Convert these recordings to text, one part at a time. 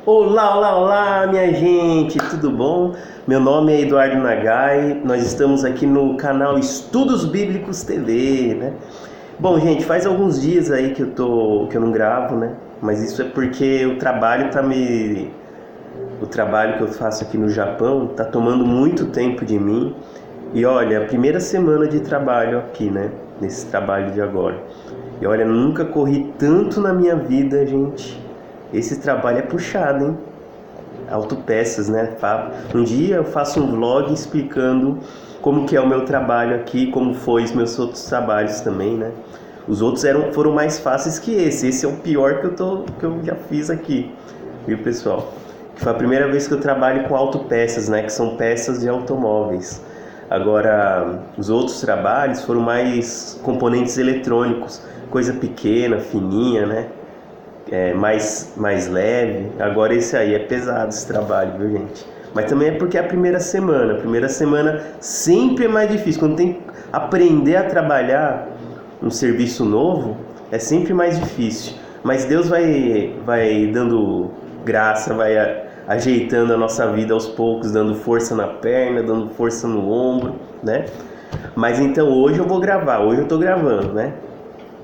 Olá, olá, olá, minha gente, tudo bom? Meu nome é Eduardo Nagai, nós estamos aqui no canal Estudos Bíblicos TV, né? Bom, gente, faz alguns dias aí que eu não gravo, né? Mas isso é porque o trabalho que eu faço aqui no Japão tá tomando muito tempo de mim. E olha, a primeira semana de trabalho aqui, né? Nesse trabalho de agora. E olha, nunca corri tanto na minha vida, gente. Esse trabalho é puxado, hein? Autopeças, né? Um dia eu faço um vlog explicando como que é o meu trabalho aqui, como foi os meus outros trabalhos também, né? Os outros foram mais fáceis que esse. Esse é o pior que eu já fiz aqui, viu, pessoal? Que foi a primeira vez que eu trabalho com autopeças, né? Que são peças de automóveis. Agora, os outros trabalhos foram mais componentes eletrônicos, coisa pequena, fininha, né? Mais leve. Agora esse aí é pesado, esse trabalho, viu, gente? Mas também é porque é a primeira semana. A primeira semana sempre é mais difícil. Quando tem que aprender a trabalhar um serviço novo, é sempre mais difícil. Mas Deus vai dando graça, vai ajeitando a nossa vida aos poucos, dando força na perna, dando força no ombro, né? Mas então hoje eu vou gravar, hoje eu tô gravando, né?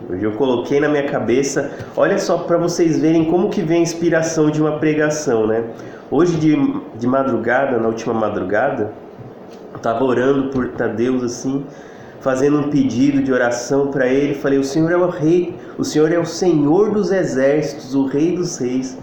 Hoje eu coloquei na minha cabeça, olha só para vocês verem como que vem a inspiração de uma pregação, né? Hoje de madrugada, na última madrugada, eu tava orando para Deus assim, fazendo um pedido de oração para Ele. Falei, o Senhor é o Rei, o Senhor é o Senhor dos exércitos, o Rei dos reis.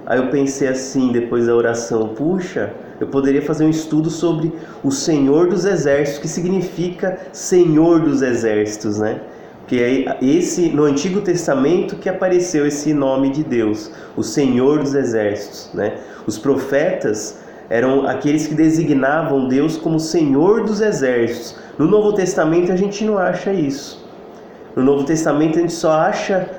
Aí eu pensei assim, depois da oração, puxa, eu poderia fazer um estudo sobre o Senhor dos exércitos, que significa Senhor dos exércitos, né? Porque é no Antigo Testamento que apareceu esse nome de Deus, o Senhor dos exércitos, né? Os profetas eram aqueles que designavam Deus como Senhor dos exércitos. No Novo Testamento a gente não acha isso. No Novo Testamento a gente só acha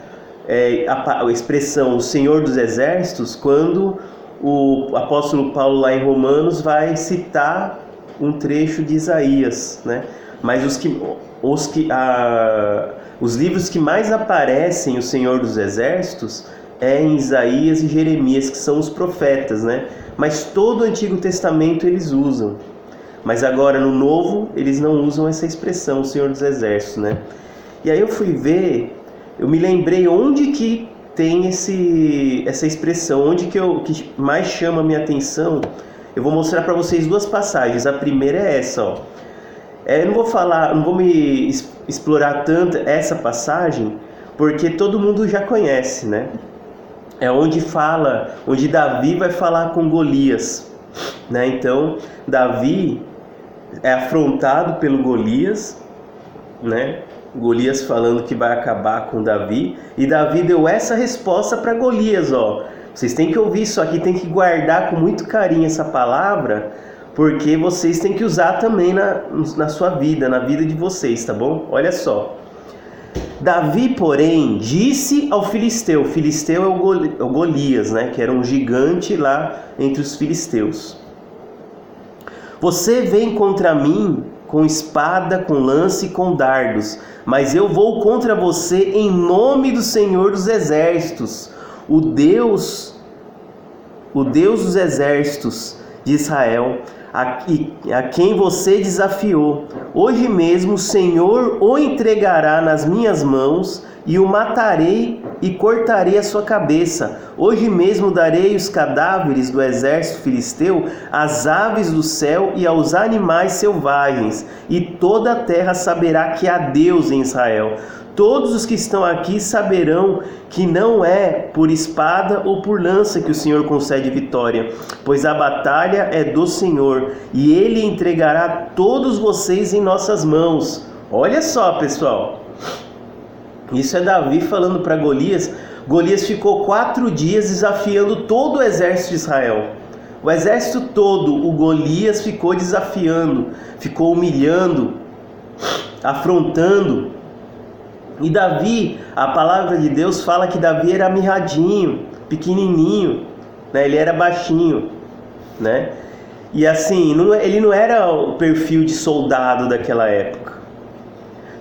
a expressão o Senhor dos exércitos quando o apóstolo Paulo lá em Romanos vai citar um trecho de Isaías, né? Mas os livros que mais aparecem o Senhor dos exércitos é em Isaías e Jeremias, que são os profetas, né? Mas todo o Antigo Testamento eles usam. Mas agora no Novo eles não usam essa expressão, o Senhor dos exércitos, né? E aí eu fui ver, eu me lembrei onde que tem essa expressão, onde que mais chama a minha atenção. Eu vou mostrar para vocês duas passagens. A primeira é essa, ó. Eu não vou me explorar tanto essa passagem, porque todo mundo já conhece, né? É onde Davi vai falar com Golias, né? Então, Davi é afrontado pelo Golias, né? Golias falando que vai acabar com Davi, e Davi deu essa resposta para Golias, ó. Vocês têm que ouvir isso aqui, tem que guardar com muito carinho essa palavra, porque vocês têm que usar também na sua vida, na vida de vocês, tá bom? Olha só. Davi, porém, disse ao filisteu, o filisteu é o Golias, né? Que era um gigante lá entre os filisteus. Você vem contra mim com espada, com lance e com dardos, mas eu vou contra você em nome do Senhor dos exércitos, o Deus dos exércitos de Israel, a quem você desafiou. Hoje mesmo o Senhor o entregará nas minhas mãos e o matarei e cortarei a sua cabeça. Hoje mesmo darei os cadáveres do exército filisteu às aves do céu e aos animais selvagens, e toda a terra saberá que há Deus em Israel. Todos os que estão aqui saberão que não é por espada ou por lança que o Senhor concede vitória, pois a batalha é do Senhor, e Ele entregará todos vocês em nossas mãos. Olha só, pessoal, isso é Davi falando para Golias. Golias ficou 4 dias desafiando todo o exército de Israel. O exército todo, o Golias ficou desafiando, ficou humilhando, afrontando. E Davi, a palavra de Deus fala que Davi era mirradinho, pequenininho, né? Ele era baixinho, né? E assim, ele não era o perfil de soldado daquela época.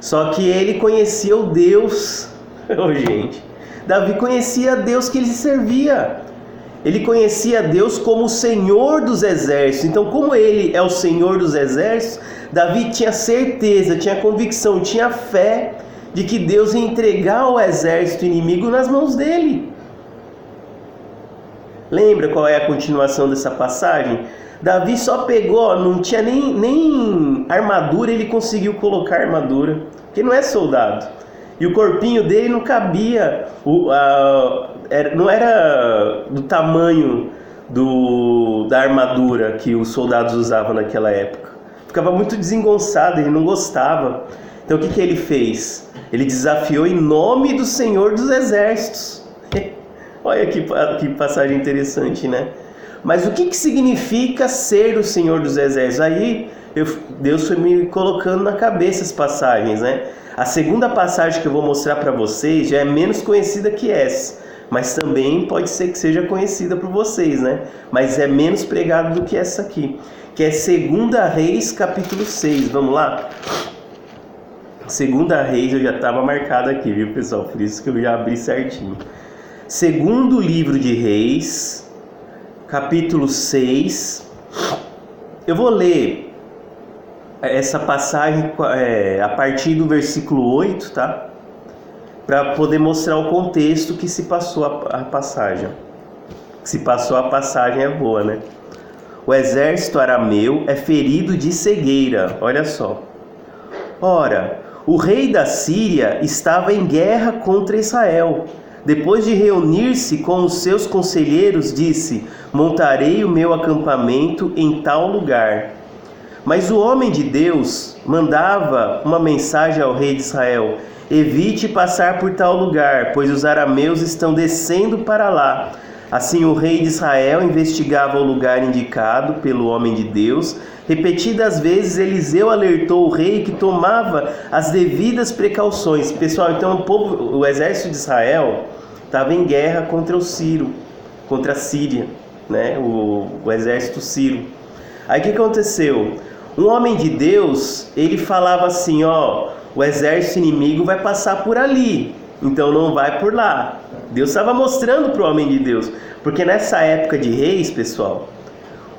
Só que ele conhecia o Deus, gente, Davi conhecia Deus que ele servia. Ele conhecia Deus como o Senhor dos Exércitos. Então, como ele é o Senhor dos Exércitos, Davi tinha certeza, tinha convicção, tinha fé de que Deus ia entregar o exército inimigo nas mãos dele. Lembra qual é a continuação dessa passagem? Davi só pegou, não tinha nem armadura, ele conseguiu colocar armadura, porque não é soldado. E o corpinho dele não cabia, não era do tamanho da armadura que os soldados usavam naquela época. Ficava muito desengonçado, ele não gostava. Então o que ele fez? Ele desafiou em nome do Senhor dos Exércitos. Olha que passagem interessante, né? Mas o que significa ser o Senhor dos Exércitos? Aí Deus foi me colocando na cabeça as passagens, né? A segunda passagem que eu vou mostrar para vocês já é menos conhecida que essa, mas também pode ser que seja conhecida por vocês, né? Mas é menos pregada do que essa aqui, que é 2 Reis capítulo 6. Vamos lá? 2 Reis, eu já estava marcado aqui, viu, pessoal? Por isso que eu já abri certinho. Segundo livro de Reis, capítulo 6. Eu vou ler essa passagem a partir do versículo 8, tá? Para poder mostrar o contexto que se passou a passagem. Se passou a passagem é boa, né? O exército arameu é ferido de cegueira. Olha só. Ora, o rei da Síria estava em guerra contra Israel. Depois de reunir-se com os seus conselheiros, disse: montarei o meu acampamento em tal lugar. Mas o homem de Deus mandava uma mensagem ao rei de Israel: evite passar por tal lugar, pois os arameus estão descendo para lá. Assim o rei de Israel investigava o lugar indicado pelo homem de Deus. Repetidas vezes Eliseu alertou o rei que tomava as devidas precauções. Pessoal, então o exército de Israel estava em guerra contra contra a Síria, né? O exército sírio. Aí o que aconteceu? Um homem de Deus, ele falava assim, o exército inimigo vai passar por ali, então não vai por lá. Deus estava mostrando para o homem de Deus, porque nessa época de reis, pessoal,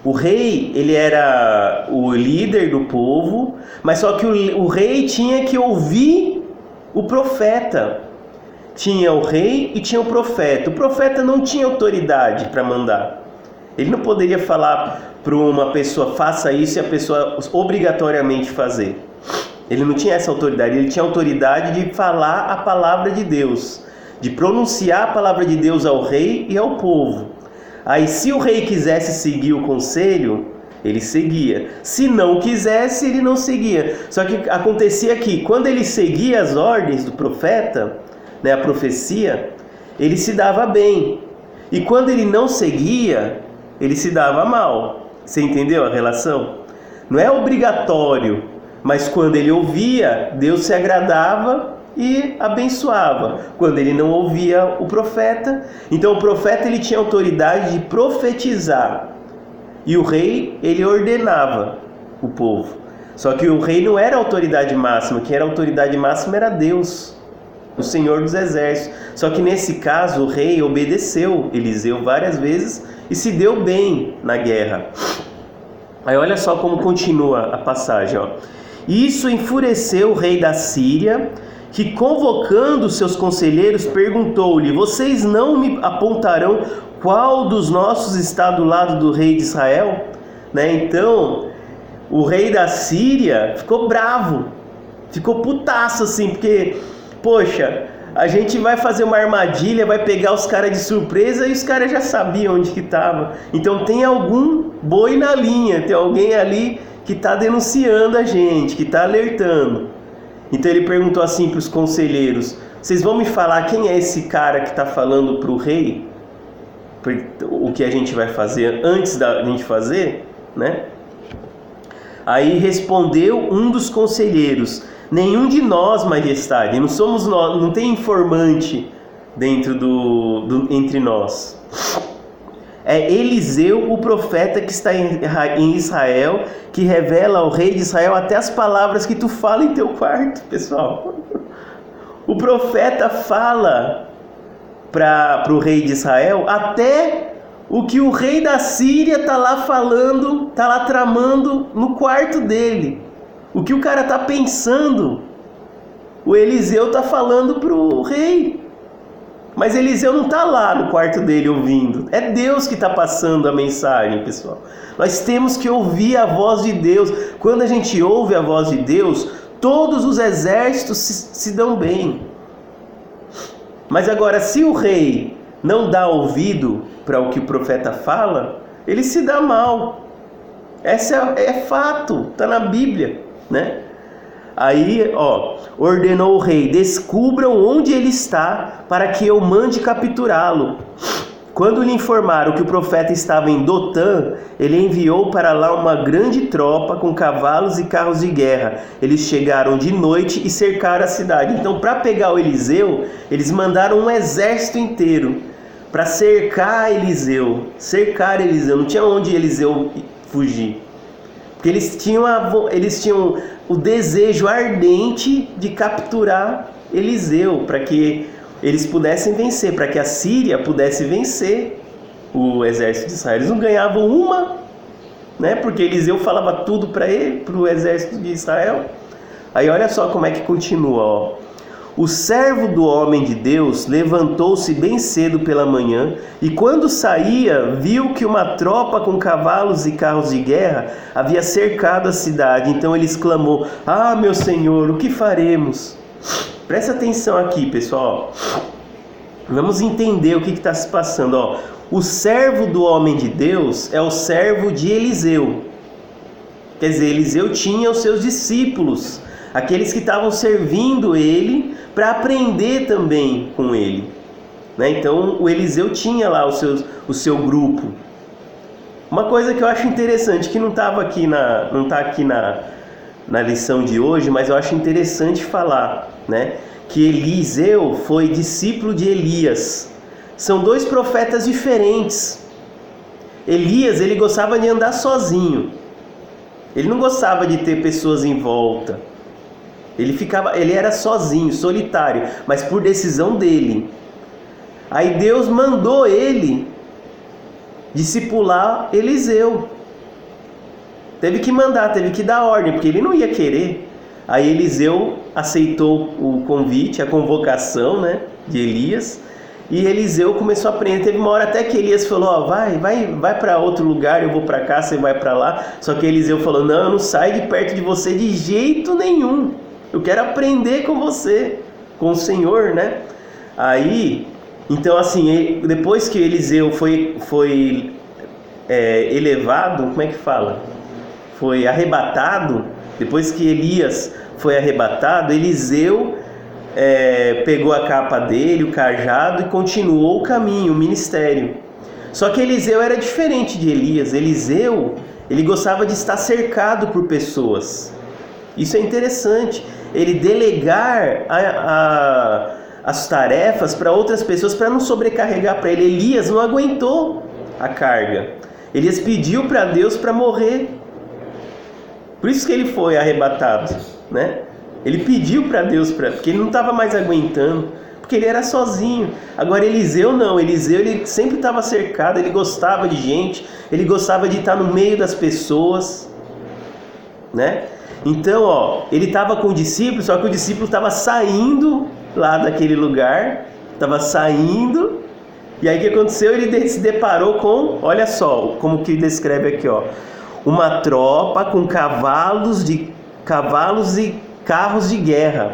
o rei, ele era o líder do povo, mas só que o rei tinha que ouvir o profeta. Tinha o rei e tinha o profeta. O profeta não tinha autoridade para mandar. Ele não poderia falar para uma pessoa, faça isso, e a pessoa obrigatoriamente fazer. Ele não tinha essa autoridade, ele tinha autoridade de falar a palavra de Deus, de pronunciar a palavra de Deus ao rei e ao povo. Aí se o rei quisesse seguir o conselho, ele seguia. Se não quisesse, ele não seguia. Só que acontecia que quando ele seguia as ordens do profeta, né, a profecia, ele se dava bem. E quando ele não seguia, ele se dava mal. Você entendeu a relação? Não é obrigatório, mas quando ele ouvia, Deus se agradava e abençoava. Quando ele não ouvia o profeta, então o profeta ele tinha autoridade de profetizar. E o rei, ele ordenava o povo. Só que o rei não era a autoridade máxima, quem era a autoridade máxima era Deus, o Senhor dos Exércitos. Só que nesse caso o rei obedeceu Eliseu várias vezes e se deu bem na guerra. Aí olha só como continua a passagem, Isso enfureceu o rei da Síria, que convocando seus conselheiros perguntou-lhe: vocês não me apontarão qual dos nossos está do lado do rei de Israel? Né? Então o rei da Síria ficou bravo, ficou putaço assim, porque poxa, a gente vai fazer uma armadilha, vai pegar os caras de surpresa e os caras já sabiam onde que estava. Então tem algum boi na linha, tem alguém ali que está denunciando a gente, que está alertando. Então ele perguntou assim para os conselheiros: vocês vão me falar quem é esse cara que está falando para o rei o que a gente vai fazer antes da gente fazer, né? Aí respondeu um dos conselheiros: nenhum de nós, majestade, não somos nós, não tem informante dentro entre nós. É Eliseu, o profeta que está em Israel, que revela ao rei de Israel até as palavras que tu fala em teu quarto, pessoal. O profeta fala para o rei de Israel até o que o rei da Síria está lá falando, está lá tramando no quarto dele. O que o cara está pensando, o Eliseu está falando para o rei. Mas Eliseu não está lá no quarto dele ouvindo. É Deus que está passando a mensagem, pessoal. Nós temos que ouvir a voz de Deus. Quando a gente ouve a voz de Deus, todos os exércitos se dão bem. Mas agora, se o rei não dá ouvido para o que o profeta fala, ele se dá mal. Essa é fato, está na Bíblia, né? Aí, ordenou o rei: descubram onde ele está, para que eu mande capturá-lo. Quando lhe informaram que o profeta estava em Dotã, ele enviou para lá uma grande tropa com cavalos e carros de guerra. Eles chegaram de noite e cercaram a cidade. Então, para pegar o Eliseu, eles mandaram um exército inteiro para cercar Eliseu. Não tinha onde Eliseu fugir. Porque eles tinham o desejo ardente de capturar Eliseu, para que eles pudessem vencer, para que a Síria pudesse vencer o exército de Israel. Eles não ganhavam uma, né? Porque Eliseu falava tudo para o exército de Israel. Aí olha só como é que continua, O servo do homem de Deus levantou-se bem cedo pela manhã e quando saía, viu que uma tropa com cavalos e carros de guerra havia cercado a cidade. Então ele exclamou: "Ah, meu senhor, o que faremos?" Presta atenção aqui, pessoal. Vamos entender o que está se passando. O servo do homem de Deus é o servo de Eliseu. Quer dizer, Eliseu tinha os seus discípulos, aqueles que estavam servindo ele para aprender também com ele, né? Então o Eliseu tinha lá o seu grupo. Uma coisa que eu acho interessante, que não está aqui na lição de hoje, mas eu acho interessante falar, né? Que Eliseu foi discípulo de Elias. São dois profetas diferentes. Elias, ele gostava de andar sozinho. Ele não gostava de ter pessoas em volta. Ele era sozinho, solitário, mas por decisão dele. Aí Deus mandou ele discipular Eliseu. Teve que dar ordem, porque ele não ia querer. Aí Eliseu aceitou o convite, a convocação, né, de Elias. E Eliseu começou a aprender. Teve uma hora até que Elias falou: vai para outro lugar, eu vou para cá, você vai para lá. Só que Eliseu falou: não, eu não saio de perto de você de jeito nenhum. Eu quero aprender com você, com o Senhor, né? Aí, então assim, depois que Eliseu foi elevado, como é que fala? Foi arrebatado. Depois que Elias foi arrebatado, Eliseu pegou a capa dele, o cajado, e continuou o caminho, o ministério. Só que Eliseu era diferente de Elias. Eliseu, ele gostava de estar cercado por pessoas. Isso é interessante. Ele delegar as tarefas para outras pessoas, para não sobrecarregar para ele. Elias não aguentou a carga. Elias pediu para Deus para morrer. Por isso que ele foi arrebatado, né? Ele pediu para Deus, porque ele não estava mais aguentando, porque ele era sozinho. Agora Eliseu não, ele sempre estava cercado, ele gostava de gente, ele gostava de estar no meio das pessoas, né? Então, ele estava com o discípulo, só que o discípulo estava saindo lá daquele lugar, e aí o que aconteceu? Ele se deparou com, olha só, como que descreve aqui, uma tropa com cavalos e carros de guerra.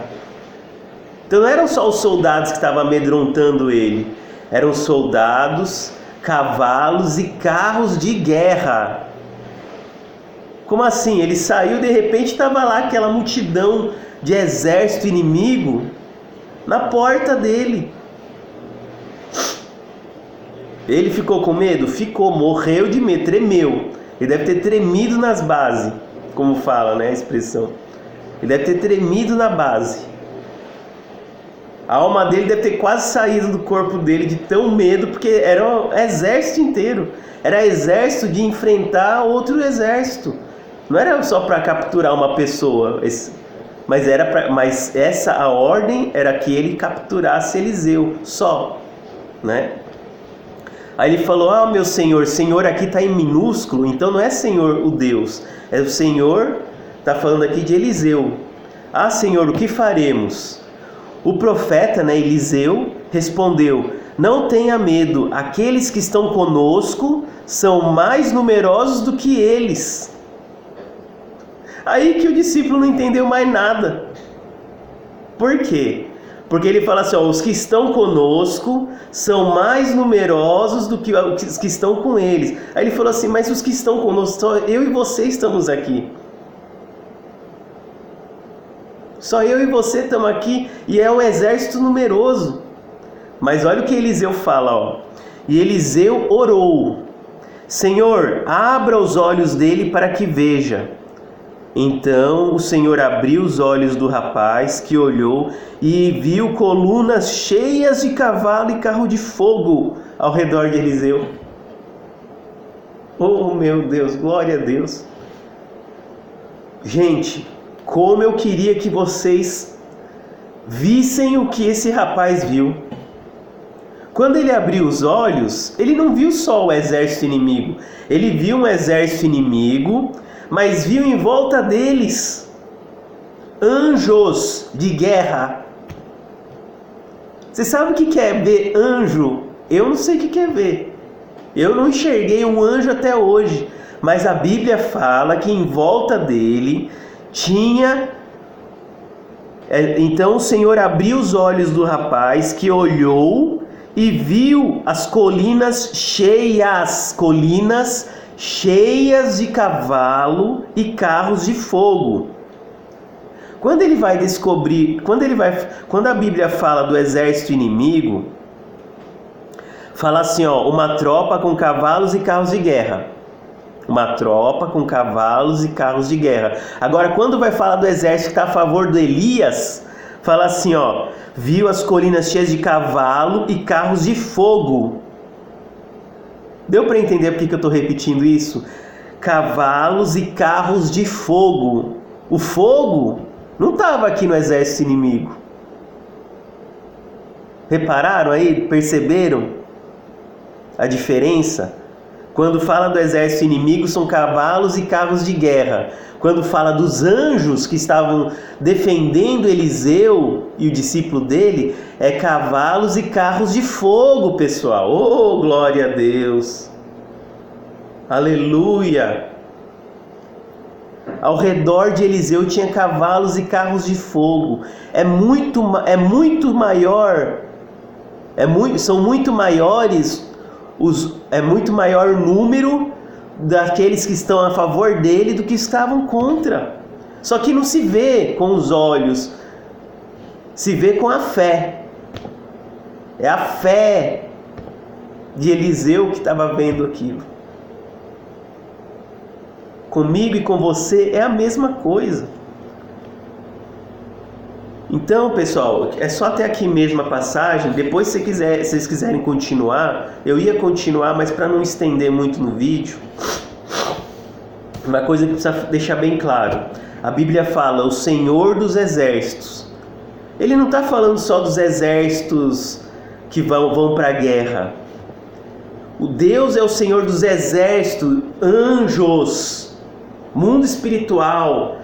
Então não eram só os soldados que estavam amedrontando ele, eram soldados, cavalos e carros de guerra. Como assim? Ele saiu, de repente estava lá aquela multidão de exército inimigo na porta dele. Ele ficou com medo? Ficou, morreu de medo, tremeu. Ele deve ter tremido nas bases, como fala, né, a expressão. Ele deve ter tremido na base. A alma dele deve ter quase saído do corpo dele de tão medo, porque era um exército inteiro. Era exército de enfrentar outro exército. Não era só para capturar uma pessoa, mas a ordem era que ele capturasse Eliseu só, né? Aí ele falou: ah, meu Senhor, Senhor aqui está em minúsculo, então não é Senhor o Deus, é o Senhor, está falando aqui de Eliseu. Ah, Senhor, o que faremos? O profeta, Eliseu, respondeu: não tenha medo, aqueles que estão conosco são mais numerosos do que eles. Aí que o discípulo não entendeu mais nada. Por quê? Porque ele fala assim, os que estão conosco são mais numerosos do que os que estão com eles. Aí ele falou assim, mas os que estão conosco, só eu e você estamos aqui. Só eu e você estamos aqui e é um exército numeroso. Mas olha o que Eliseu fala, E Eliseu orou: Senhor, abra os olhos dele para que veja. Então o Senhor abriu os olhos do rapaz, que olhou e viu colunas cheias de cavalo e carro de fogo ao redor de Eliseu. Oh meu Deus, glória a Deus. Gente, como eu queria que vocês vissem o que esse rapaz viu. Quando ele abriu os olhos, ele não viu só o exército inimigo. Ele viu um exército inimigo, mas viu em volta deles anjos de guerra. Você sabe o que é ver anjo? Eu não sei o que é ver. Eu não enxerguei um anjo até hoje. Mas a Bíblia fala que em volta dele tinha... Então o Senhor abriu os olhos do rapaz, que olhou e viu as colinas cheias de cavalo e carros de fogo. Quando ele vai descobrir, quando a Bíblia fala do exército inimigo, fala assim, uma tropa com cavalos e carros de guerra. Uma tropa com cavalos e carros de guerra. Agora, quando vai falar do exército que está a favor de Elias, fala assim, viu as colinas cheias de cavalo e carros de fogo. Deu para entender por que eu estou repetindo isso? Cavalos e carros de fogo. O fogo não estava aqui no exército inimigo. Repararam aí? Perceberam a diferença? Quando fala do exército inimigo, são cavalos e carros de guerra. Quando fala dos anjos que estavam defendendo Eliseu e o discípulo dele, é cavalos e carros de fogo, pessoal. Oh, glória a Deus! Aleluia! Ao redor de Eliseu tinha cavalos e carros de fogo. São muito maiores, é muito maior o número daqueles que estão a favor dele do que estavam contra. Só que não se vê com os olhos, se vê com a fé. É a fé de Eliseu que estava vendo aquilo. Comigo e com você é a mesma coisa. Então, pessoal, é só até aqui mesmo a passagem. Depois, se vocês quiserem continuar, eu ia continuar, mas para não estender muito no vídeo, uma coisa que precisa deixar bem claro. A Bíblia fala, o Senhor dos Exércitos. Ele não está falando só dos exércitos que vão para a guerra. O Deus é o Senhor dos Exércitos, anjos, mundo espiritual,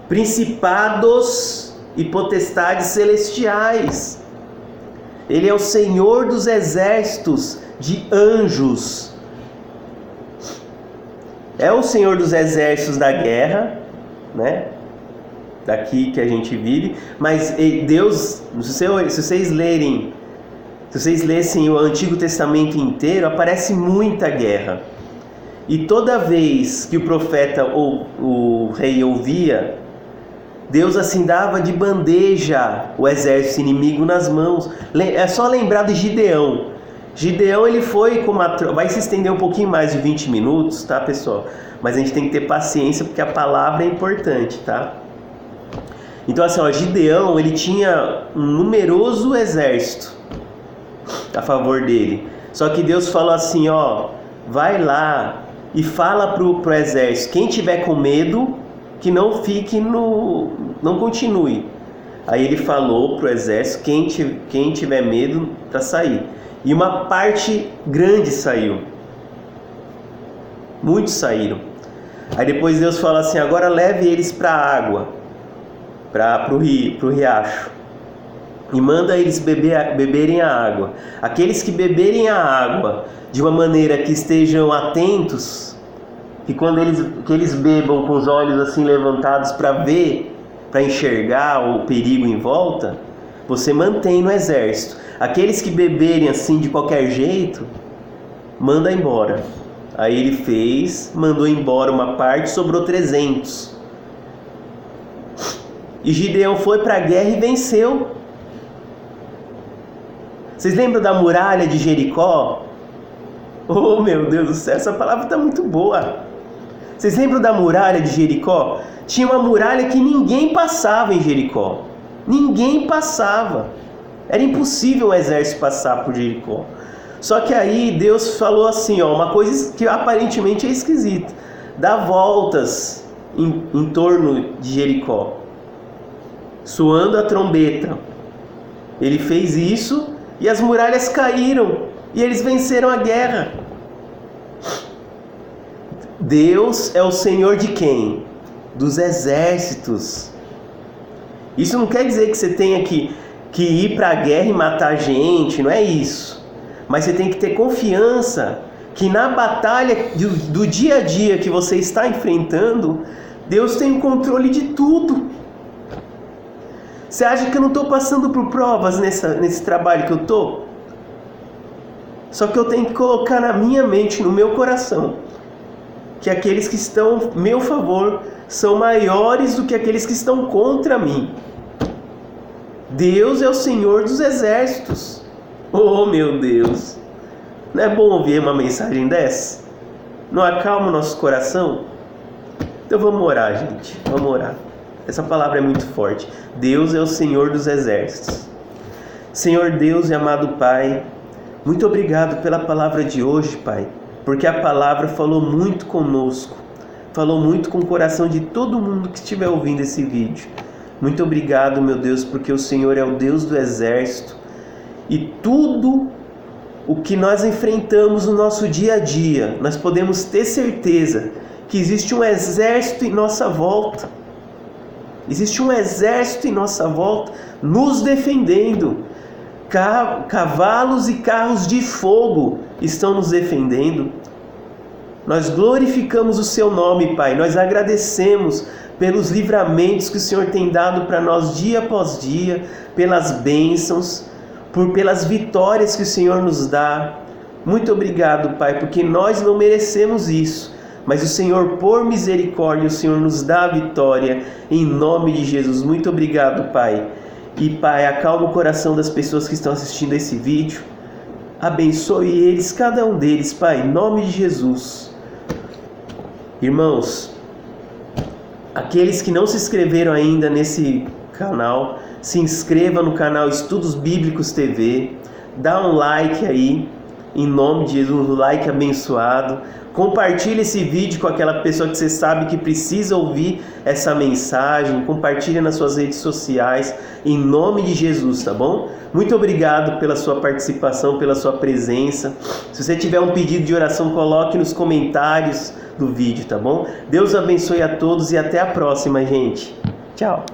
principados e potestades celestiais. Ele é o Senhor dos exércitos de anjos. É o Senhor dos exércitos da guerra, né? Daqui que a gente vive. Mas Deus, se vocês lessem o Antigo Testamento inteiro, aparece muita guerra. E toda vez que o profeta ou o rei ouvia, Deus assim dava de bandeja o exército inimigo nas mãos. É só lembrar de Gideão. Gideão, ele foi com uma tropa. Vai se estender um pouquinho mais de 20 minutos, tá, pessoal? Mas a gente tem que ter paciência, porque a palavra é importante, tá? Então assim, Gideão, ele tinha um numeroso exército a favor dele. Só que Deus falou assim, vai lá e fala pro exército, quem tiver com medo, que não fique não continue. Aí ele falou pro exército, quem tiver medo, para sair. E uma parte grande saiu. Muitos saíram. Aí depois Deus fala assim: agora leve eles para a água, para o riacho, e manda eles beberem a água. Aqueles que beberem a água de uma maneira que estejam atentos, que quando eles bebam com os olhos assim levantados para ver, para enxergar o perigo em volta, você mantém no exército. Aqueles que beberem assim de qualquer jeito, manda embora. Aí ele mandou embora uma parte, sobrou 300. E Gideão foi para a guerra e venceu. Vocês lembram da muralha de Jericó? Oh, meu Deus do céu, essa palavra está muito boa. Vocês lembram da muralha de Jericó? Tinha uma muralha que ninguém passava em Jericó. Ninguém passava. Era impossível o exército passar por Jericó. Só que aí Deus falou assim, uma coisa que aparentemente é esquisita: dá voltas em torno de Jericó, soando a trombeta. Ele fez isso e as muralhas caíram e eles venceram a guerra. Deus é o Senhor de quem? Dos exércitos. Isso não quer dizer que você tenha que ir para a guerra e matar gente, não é isso. Mas você tem que ter confiança que na batalha do dia a dia que você está enfrentando, Deus tem o controle de tudo. Você acha que eu não estou passando por provas nesse trabalho que eu estou? Só que eu tenho que colocar na minha mente, no meu coração, que aqueles que estão a meu favor são maiores do que aqueles que estão contra mim. Deus é o Senhor dos exércitos. Oh, meu Deus! Não é bom ouvir uma mensagem dessa? Não acalma o nosso coração? Então vamos orar, gente. Vamos orar. Essa palavra é muito forte. Deus é o Senhor dos exércitos. Senhor Deus e amado Pai, muito obrigado pela palavra de hoje, Pai, porque a palavra falou muito conosco, falou muito com o coração de todo mundo que estiver ouvindo esse vídeo. Muito obrigado, meu Deus, porque o Senhor é o Deus do exército e tudo o que nós enfrentamos no nosso dia a dia, nós podemos ter certeza que existe um exército em nossa volta. Existe um exército em nossa volta nos defendendo. Cavalos e carros de fogo estão nos defendendo. Nós glorificamos o Seu nome, Pai. Nós agradecemos pelos livramentos que o Senhor tem dado para nós dia após dia, pelas bênçãos, pelas vitórias que o Senhor nos dá. Muito obrigado, Pai, porque nós não merecemos isso, mas o Senhor, por misericórdia, o Senhor nos dá a vitória, em nome de Jesus. Muito obrigado, Pai. E, Pai, acalma o coração das pessoas que estão assistindo esse vídeo. Abençoe eles, cada um deles, Pai, em nome de Jesus. Irmãos, aqueles que não se inscreveram ainda nesse canal, se inscreva no canal Estudos Bíblicos TV, dá um like aí, em nome de Jesus, um like abençoado. Compartilhe esse vídeo com aquela pessoa que você sabe que precisa ouvir essa mensagem. Compartilhe nas suas redes sociais, em nome de Jesus, tá bom? Muito obrigado pela sua participação, pela sua presença. Se você tiver um pedido de oração, coloque nos comentários do vídeo, tá bom? Deus abençoe a todos e até a próxima, gente. Tchau!